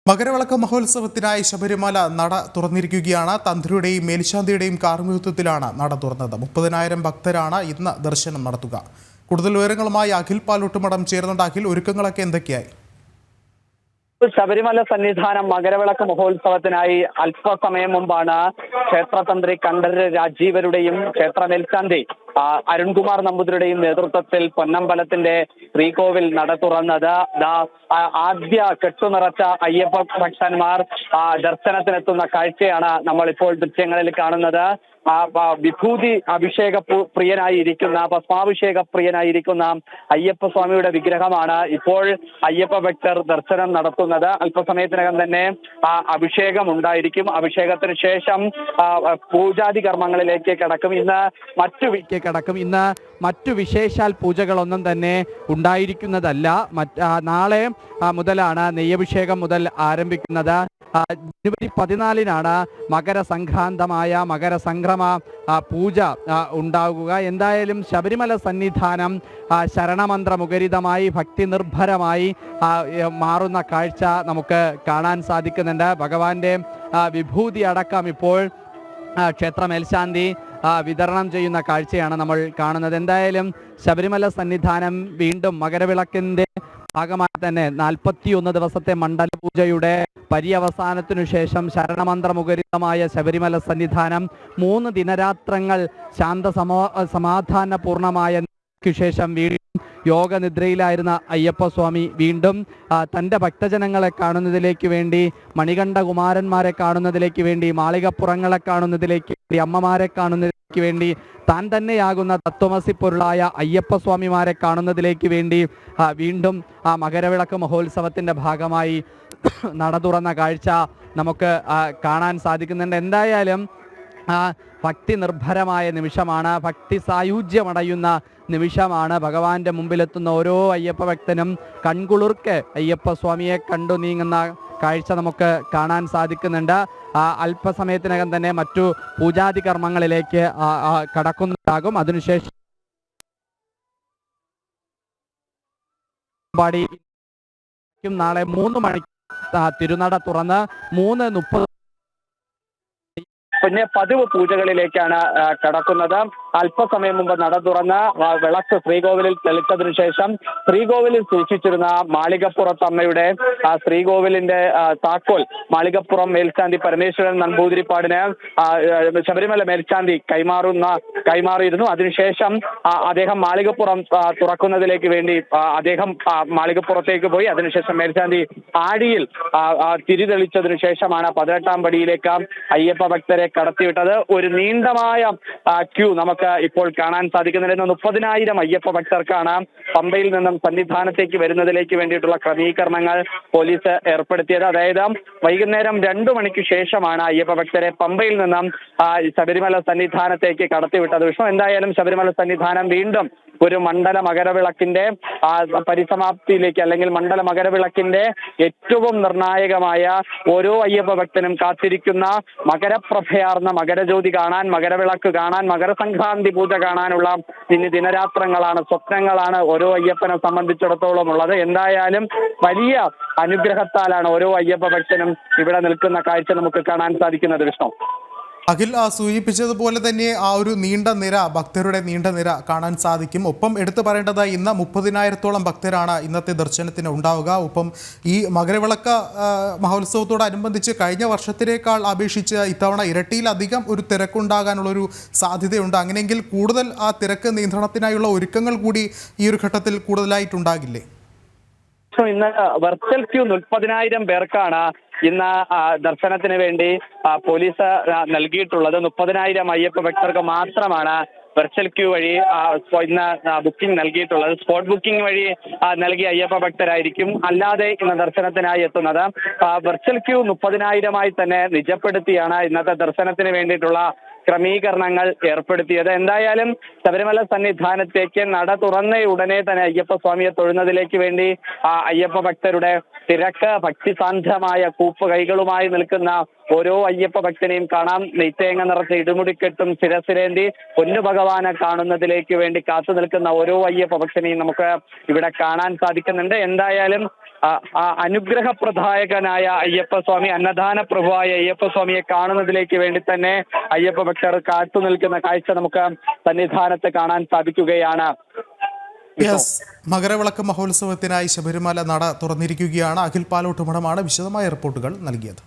മകരവിളക്ക് മഹോത്സവത്തിനായി ശബരിമല നട തുറന്നിരിക്കുകയാണ്. തന്ത്രിയുടെയും മേൽശാന്തിയുടെയും കാർമ്മികത്വത്തിലാണ് നട തുറന്നത്. 30,000 ഭക്തരാണ് ഇന്ന് ദർശനം നടത്തുക. കൂടുതൽ വിവരങ്ങളുമായി അഖിൽ പാലോട്ടുമടം ചേരുന്നുണ്ട്. അഖിൽ, ഒരുക്കങ്ങളൊക്കെ എന്തൊക്കെയായി? ശബരിമല സന്നിധാനം മകരവിളക്ക് മഹോത്സവത്തിനായി അല്പസമയം മുമ്പാണ് ക്ഷേത്രതന്ത്രി കണ്ഠരര് രാജീവരുടെയും ക്ഷേത്ര മേൽശാന്തി അരുൺകുമാർ നമ്പൂതിരിയുടെയും നേതൃത്വത്തിൽ പൊന്നമ്പലത്തിന്റെ ശ്രീകോവിൽ നട തുറന്നത്. ആദ്യ കെട്ടുനിറച്ച അയ്യപ്പ ഭക്തന്മാർ ദർശനത്തിനെത്തുന്ന കാഴ്ചയാണ് നമ്മൾ ഇപ്പോൾ ദൃശ്യങ്ങളിൽ കാണുന്നത്. വിഭൂതി അഭിഷേക പ്രിയനായിരിക്കുന്ന ഭസ്മാഭിഷേക പ്രിയനായിരിക്കുന്ന അയ്യപ്പ സ്വാമിയുടെ വിഗ്രഹമാണ് ഇപ്പോൾ അയ്യപ്പ ഭക്തർ ദർശനം നടത്തുന്നത്. അല്പസമയത്തിനകം തന്നെ അഭിഷേകം ഉണ്ടായിരിക്കും. അഭിഷേകത്തിന് ശേഷം പൂജാതി കർമ്മങ്ങളിലേക്ക് കടക്കും. ഇന്ന് മറ്റു വിശേഷാൽ പൂജകളൊന്നും തന്നെ ഉണ്ടായിരിക്കുന്നതല്ല. നാളെ മുതലാണ് നെയ്യഭിഷേകം മുതൽ ആരംഭിക്കുന്നത്. ജനുവരി 14-നാണ് മകരസംക്രാന്തമായ മകരസംക്രമ പൂജ ഉണ്ടാകുക. എന്തായാലും ശബരിമല സന്നിധാനം ശരണമന്ത്രമുഖരിതമായി ഭക്തി നിർഭരമായി മാറുന്ന കാഴ്ച നമുക്ക് കാണാൻ സാധിക്കുന്നുണ്ട്. ഭഗവാന്റെ വിഭൂതി അടക്കം ഇപ്പോൾ ക്ഷേത്ര മേൽശാന്തി വിതരണം ചെയ്യുന്ന കാഴ്ചയാണ് നമ്മൾ കാണുന്നത്. എന്തായാലും ശബരിമല സന്നിധാനം വീണ്ടും മകരവിളക്കിന്റെ ഭാഗമായി തന്നെ 41 ദിവസത്തെ മണ്ഡല പൂജയുടെ പര്യവസാനത്തിനു ശേഷം ശരണമന്ത്രമുഖരിതമായ ശബരിമല സന്നിധാനം 3 ദിനരാത്രങ്ങൾ സമാധാനപൂർണമായ ശേഷം വീണ്ടും യോഗനിദ്രയിലായിരുന്ന അയ്യപ്പസ്വാമി വീണ്ടും തൻ്റെ ഭക്തജനങ്ങളെ കാണുന്നതിലേക്ക് വേണ്ടി, മണികണ്ഠകുമാരന്മാരെ കാണുന്നതിലേക്ക് വേണ്ടി, മാളികപ്പുറങ്ങളെ കാണുന്നതിലേക്ക് വേണ്ടി, അമ്മമാരെ കാണുന്നതിലേക്ക് വേണ്ടി, താൻ തന്നെയാകുന്ന തത്വമസി പൊരുളായ അയ്യപ്പസ്വാമിമാരെ കാണുന്നതിലേക്ക് വേണ്ടി വീണ്ടും മകരവിളക്ക് മഹോത്സവത്തിൻ്റെ ഭാഗമായി നട തുറന്ന കാഴ്ച നമുക്ക് കാണാൻ സാധിക്കുന്നുണ്ട്. എന്തായാലും ഭക്തി നിർഭരമായ നിമിഷമാണ്, ഭക്തി സായുജ്യമടയുന്ന നിമിഷമാണ്. ഭഗവാന്റെ മുമ്പിലെത്തുന്ന ഓരോ അയ്യപ്പ ഭക്തനും കൺകുളിർക്ക് അയ്യപ്പസ്വാമിയെ കണ്ടു നീങ്ങുന്ന കാഴ്ച നമുക്ക് കാണാൻ സാധിക്കുന്നുണ്ട്. അല്പസമയത്തിനകം തന്നെ മറ്റു പൂജാതി കർമ്മങ്ങളിലേക്ക് കടക്കുന്നുണ്ടാകും. അതിനുശേഷം നാളെ 3 മണിക്ക് തിരുനട തുറന്ന് 3:30 പിന്നെ പതിവ് പൂജകളിലേക്കാണ് കടക്കുന്നത്. അല്പസമയം മുമ്പ് നട തുറന്ന് വിളക്ക് ശ്രീകോവിലിൽ തെളിച്ചതിനു ശേഷം ശ്രീകോവിലിൽ സൂക്ഷിച്ചിരുന്ന മാളികപ്പുറത്തമ്മയുടെ ശ്രീകോവിലിന്റെ താക്കോൽ മാളികപ്പുറം മേൽശാന്തി പരമേശ്വരൻ നമ്പൂതിരിപ്പാടിന് ശബരിമല മേൽശാന്തി കൈമാറിയിരുന്നു. അതിനുശേഷം അദ്ദേഹം മാളികപ്പുറം തുറക്കുന്നതിലേക്ക് വേണ്ടി അദ്ദേഹം മാളികപ്പുറത്തേക്ക് പോയി. അതിനുശേഷം മേൽശാന്തി ആടിയിൽ തിരിതെളിച്ചതിനു ശേഷമാണ് 18-ാം പടിയിലേക്ക് അയ്യപ്പ ഭക്തരെ കടത്തിവിട്ടത്. ഒരു നീണ്ടമായ ക്യൂ നമുക്ക് ഇപ്പോൾ കാണാൻ സാധിക്കുന്നുണ്ട്. 30,000 അയ്യപ്പ ഭക്തർക്കാണ് പമ്പയിൽ നിന്നും സന്നിധാനത്തേക്ക് വരുന്നതിലേക്ക് വേണ്ടിയിട്ടുള്ള ക്രമീകരണങ്ങൾ പോലീസ് ഏർപ്പെടുത്തിയത്. അതായത് വൈകുന്നേരം 2 മണിക്ക് ശേഷമാണ് അയ്യപ്പ ഭക്തരെ പമ്പയിൽ നിന്നും ശബരിമല സന്നിധാനത്തേക്ക് കടത്തിവിട്ടത്. എന്തായാലും ശബരിമല സന്നിധാനം വീണ്ടും ഒരു മണ്ഡല മകരവിളക്കിന്റെ പരിസമാപ്തിയിലേക്ക്, അല്ലെങ്കിൽ മണ്ഡല മകരവിളക്കിന്റെ ഏറ്റവും നിർണായകമായ ഓരോ അയ്യപ്പ ഭക്തനും കാത്തിരിക്കുന്ന മകരപ്രഭയാർന്ന മകരജ്യോതി കാണാൻ, മകരവിളക്ക് കാണാൻ, മകരസംക്രാന്തി പൂജ കാണാനുള്ള ദിനരാത്രങ്ങളാണ്, സ്വപ്നങ്ങളാണ് ഓരോ അയ്യപ്പനെ സംബന്ധിച്ചിടത്തോളം ഉള്ളത്. എന്തായാലും വലിയ അനുഗ്രഹത്താലാണ് ഓരോ അയ്യപ്പ ഭക്തനും ഇവിടെ നിൽക്കുന്ന കാഴ്ച നമുക്ക് കാണാൻ സാധിക്കുന്നത്. വിഷ്ണു, അഖിൽ സൂചിപ്പിച്ചതുപോലെ തന്നെ ഒരു നീണ്ട നിര, ഭക്തരുടെ നീണ്ട നിര കാണാൻ സാധിക്കും. ഒപ്പം എടുത്തു പറയേണ്ടത് ഇന്ന് 30,000-ഓളം ഭക്തരാണ് ഇന്നത്തെ ദർശനത്തിന് ഉണ്ടാവുക. ഒപ്പം ഈ മകരവിളക്ക് മഹോത്സവത്തോടനുബന്ധിച്ച് കഴിഞ്ഞ വർഷത്തിനേക്കാൾ അപേക്ഷിച്ച് ഇത്തവണ ഇരട്ടിയിലധികം ഒരു തിരക്കുണ്ടാകാനുള്ളൊരു സാധ്യതയുണ്ട്. അങ്ങനെയെങ്കിൽ കൂടുതൽ ആ തിരക്ക് നിയന്ത്രണത്തിനായുള്ള ഒരുക്കങ്ങൾ കൂടി ഈ ഒരു ഘട്ടത്തിൽ കൂടുതലായിട്ടുണ്ടാകില്ലേ? ഇന്ന് വെർച്വൽ ക്യൂ 30,000 പേർക്കാണ് ഇന്ന് ദർശനത്തിന് വേണ്ടി പോലീസ് നൽകിയിട്ടുള്ളത്. 30,000 അയ്യപ്പ ഭക്തർക്ക് മാത്രമാണ് വെർച്വൽ ക്യൂ വഴി ഇന്ന് ബുക്കിംഗ് നൽകിയിട്ടുള്ളത്. സ്പോട്ട് ബുക്കിംഗ് വഴി നൽകിയ അയ്യപ്പ ഭക്തരായിരിക്കും അല്ലാതെ ഇന്ന് ദർശനത്തിനായി എത്തുന്നത്. വെർച്വൽ ക്യൂ 30,000-ആയി തന്നെ നിജപ്പെടുത്തിയാണ് ഇന്നത്തെ ദർശനത്തിന് വേണ്ടിയിട്ടുള്ള ക്രമീകരണങ്ങൾ ഏർപ്പെടുത്തിയത്. എന്തായാലും ശബരിമല സന്നിധാനത്തേക്ക് നട തുറന്ന ഉടനെ തന്നെ അയ്യപ്പ സ്വാമിയെ തൊഴുന്നതിലേക്ക് വേണ്ടി അയ്യപ്പ ഭക്തരുടെ തിരക്ക്, ഭക്തിസാന്ദ്രമായ കൂപ്പ് കൈകളുമായി നിൽക്കുന്ന ഓരോ അയ്യപ്പ ഭക്തനെയും കാണാം. നെയ്ത്തേങ്ങ നിറച്ച ഇടുമുടിക്കെട്ടും ശിരസിലേന്തി പൊന്നു ഭഗവാനെ കാണുന്നതിലേക്ക് വേണ്ടി കാത്തു നിൽക്കുന്ന ഓരോ അയ്യപ്പ ഭക്തനെയും നമുക്ക് ഇവിടെ കാണാൻ സാധിക്കുന്നുണ്ട്. എന്തായാലും അനുഗ്രഹപ്രദായകനായ അയ്യപ്പസ്വാമി, അന്നദാന പ്രഭുവായ അയ്യപ്പസ്വാമിയെ കാണുന്നതിലേക്ക് വേണ്ടി തന്നെ അയ്യപ്പ ഭക്തർ കാത്തു നിൽക്കുന്ന കാഴ്ച നമുക്ക് സന്നിധാനത്ത് കാണാൻ സാധിക്കുകയാണ്. യെസ്, മകരവിളക്ക് മഹോത്സവത്തിനായി ശബരിമല നട തുറന്നിരിക്കുകയാണ്. അഖിൽ പാലോട്ട് മഠമാണ് വിശദമായ റിപ്പോർട്ടുകൾ നൽകിയത്.